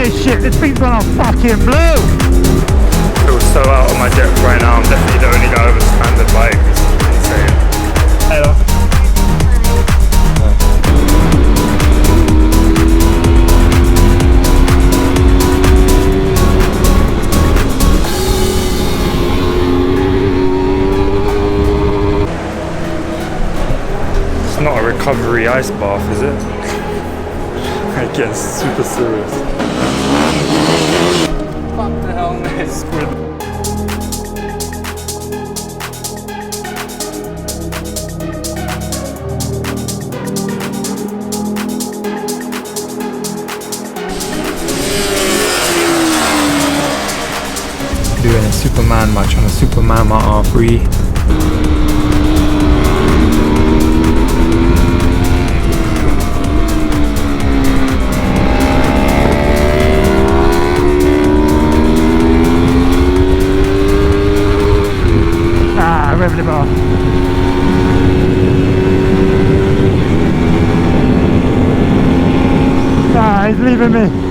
Holy shit, this thing's gone fucking blue! I feel so out of my depth right now. I'm definitely the only guy with a standard bike. It's insane. Hello. It's not a recovery ice bath, is it? It gets super serious. Fuck the helmet. Squid. Doing a Superman match on a Superman R3. Revving him off. Ah, he's leaving me.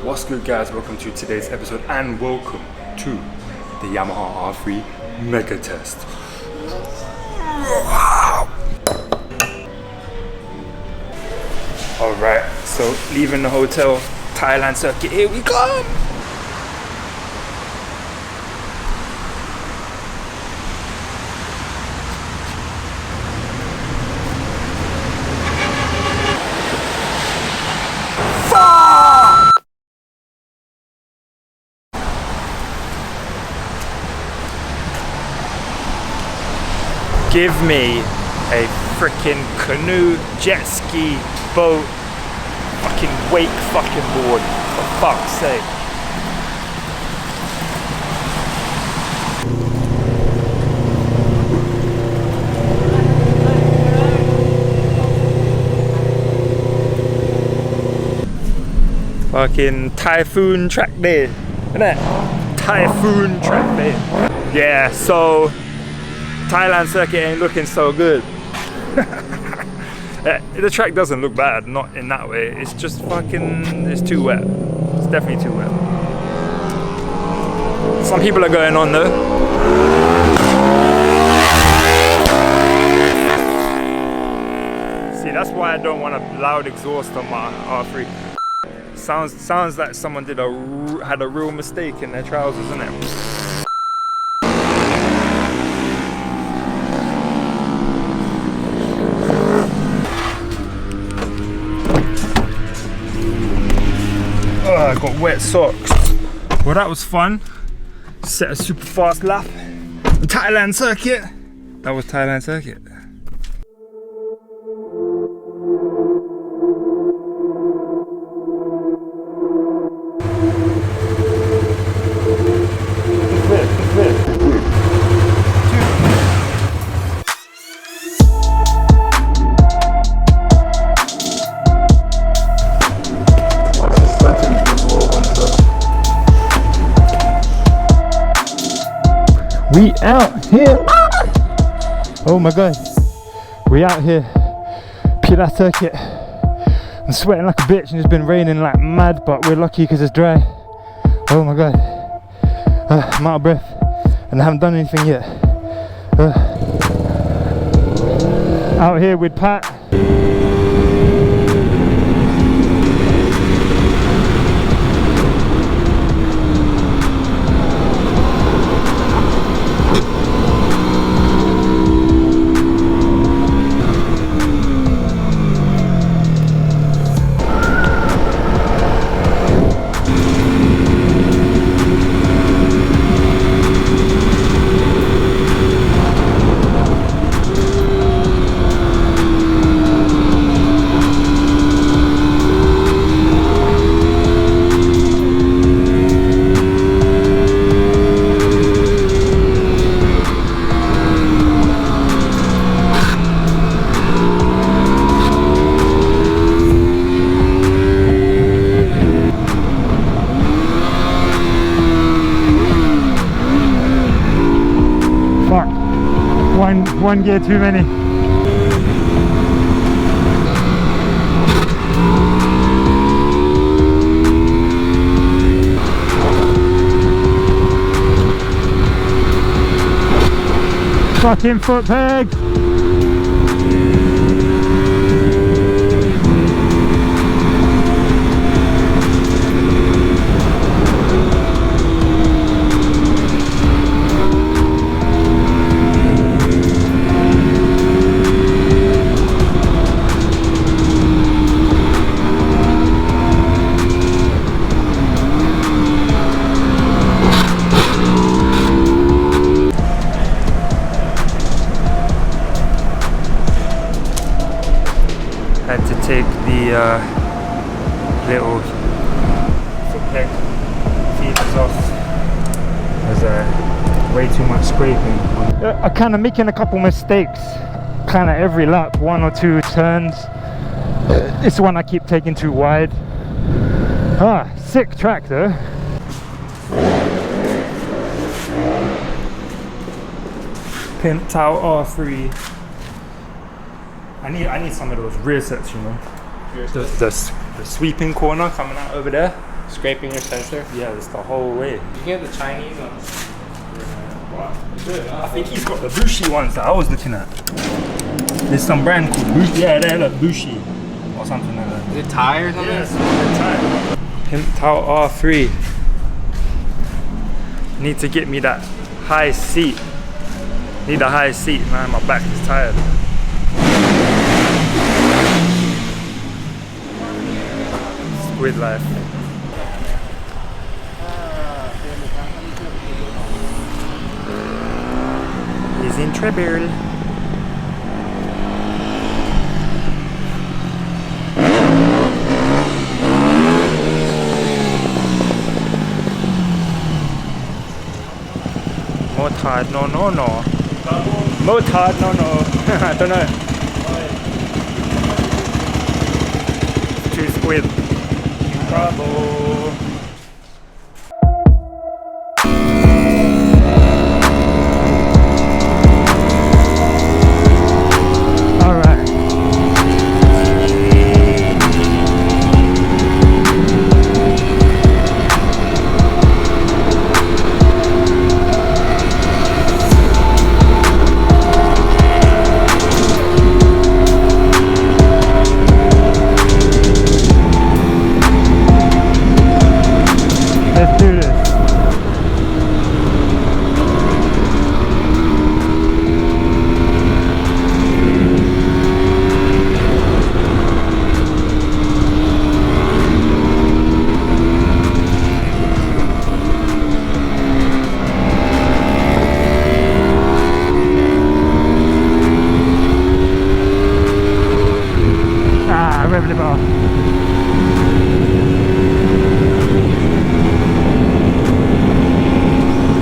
What's good, guys? Welcome to today's episode and welcome to the Yamaha R3 Megatest. Alright, so leaving the hotel, Thailand circuit, here we come! Give me a freaking canoe, jet ski, boat, fucking wake fucking board, for fuck's sake. Fucking typhoon track day, isn't it? Typhoon track day. Yeah, so Thailand circuit ain't looking so good. The track doesn't look bad, not in that way. It's just fucking, it's too wet. It's definitely too wet. Some people are going on though. See, that's why I don't want a loud exhaust on my R3. Sounds like someone had a real mistake in their trousers, isn't it? I got wet socks. Well, that was fun. Set a super fast lap. Thailand circuit. That was Thailand circuit. We out here. Oh my god, we out here. Pilar circuit. I'm sweating like a bitch and it's been raining like mad, but we're lucky because it's dry. Oh my god, I'm out of breath and I haven't done anything yet. Out here with Pat. one gear too many. Fucking foot peg! Had to take the little foot peg feeders off. There's way too much scraping. I'm kind of making a couple mistakes, kind of every lap, 1 or 2 turns. This one I keep taking too wide. Ah, sick track though. Pimped out R3. I need some of those rear sets, you know. The sweeping corner coming out over there. Scraping your sensor. Yeah, it's the whole way. You get the Chinese ones. I think he's got the Bushi ones that I was looking at. There's some brand called Bushi. Yeah, they look Bushi or something like that. Is it tires on Yeah, this? it's tire. Pimped out R3. Need to get me that high seat. Need a high seat, man. My back is tired. Squid life. He's in trouble. Motard, no. Motard, no. I don't know. 2 squid. Bravo. Let's do this. Ah, rev it off.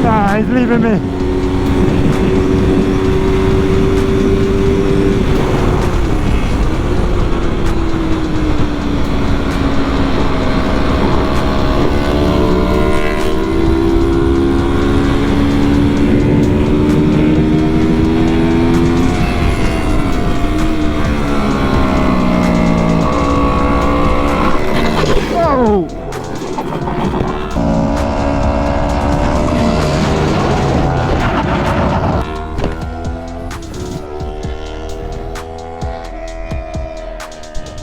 Ah, he's leaving me. Whoa!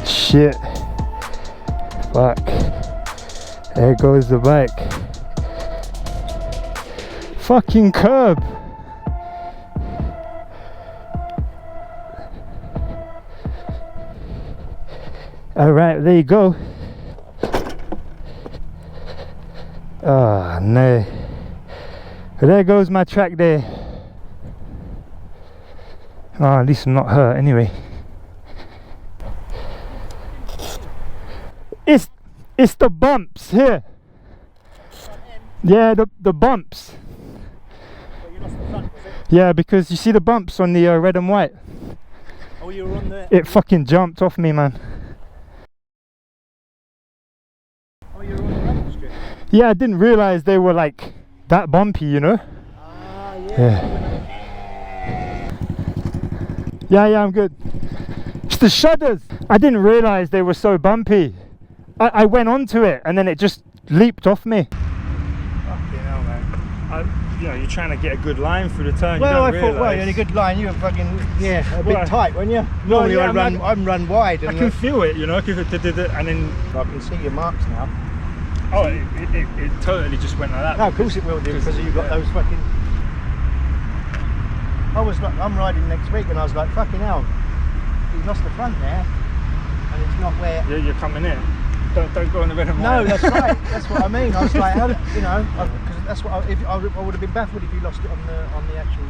Shit. Fuck. There goes the bike. Fucking curb. Alright, there you go. Ah, no. But there goes my track day. Oh, at least I'm not hurt anyway. It's the bumps here. Yeah, the bumps. Yeah, because you see the bumps on the red and white. Oh, you were on the... It fucking jumped off me, man. Oh, you were on the rubber strip. Yeah, I didn't realise they were like that bumpy, you know. Ah, Yeah. Yeah, I'm good. It's the shudders. I didn't realise they were so bumpy. I went onto it and then it just leaped off me. Fucking hell, man. You know, you're trying to get a good line through the turn. Well, you don't I thought, well, you had a good line. You were fucking, a bit tight, weren't you? Normally yeah, I'm run wide. I And can feel it, you know, and then... I can see your marks now. Oh, it totally just went like that. No, of course it will do, because you've got those fucking... I'm riding next week and I was like, fucking hell, he's lost the front there, and it's not where... You're coming in. Don't go on the red and white. No, that's right. That's what I mean. I was like, how, you know, because that's what I would have been baffled if you lost it on the actual.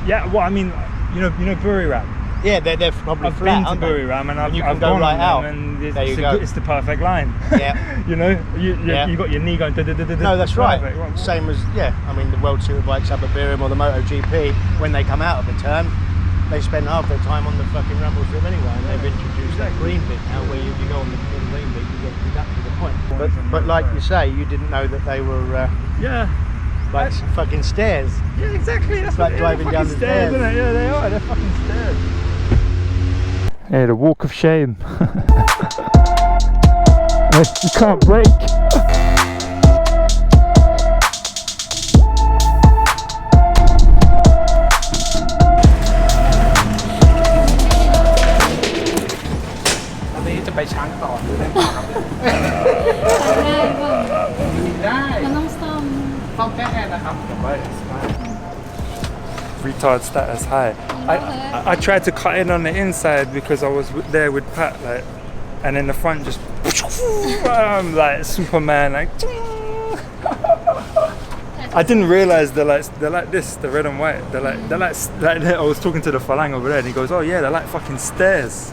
Yeah. Well, I mean, you know, Buriram. Yeah, they're probably I've flat. been to Buriram and you I've can go gone right out. And There you go. It's the perfect line. Yeah. You know, you got your knee going. No, that's right. Same as I mean, the World Superbikes up at Buriram or the MotoGP, when they come out of the turn, they spend half their time on the fucking rumble strip anyway, and they've introduced that green bit now, where you go on the green bit, you get up to the point. But like you say, you didn't know that they were like fucking stairs. Yeah, exactly. That's like driving down the stairs, isn't it? Yeah, they are. They're fucking stairs. Hey, the walk of shame. You can't break. Retard status high. I tried to cut in on the inside because I was there with Pat, like, and then the front just I'm like Superman, like. I didn't realise they're like this, the red and white. They're like I was talking to the Falang over there, and he goes, "Oh yeah, they're like fucking stairs."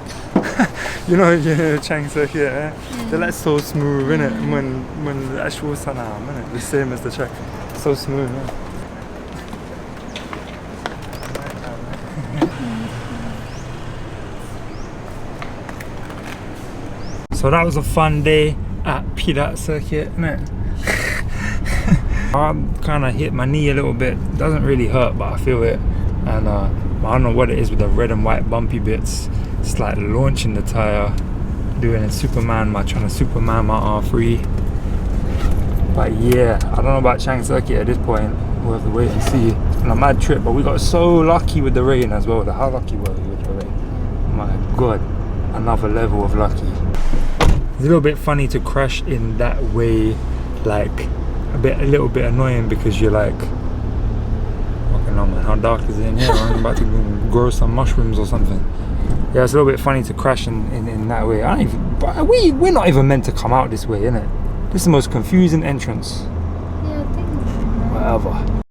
you know, Chang circuit. They're like so smooth, innit? When the actual sanam, innit? The same as the track, so smooth. Yeah. So that was a fun day at Pilat circuit, innit? I kind of hit my knee a little bit. Doesn't really hurt, but I feel it. And I don't know what it is with the red and white bumpy bits. It's like launching the tyre, doing a Superman match on a Superman my R3. But yeah, I don't know about Chang circuit at this point. We'll have to wait and see. It's been a mad trip, but we got so lucky with the rain as well. How lucky were we with the rain? My God, another level of lucky. It's a little bit funny to crash in that way, like a little bit annoying, because you're like, fucking hell man, how dark is it in here? I'm about to grow some mushrooms or something. Yeah, it's a little bit funny to crash in that way. We're not even meant to come out this way, innit? This is the most confusing entrance. Yeah, I think. Whatever.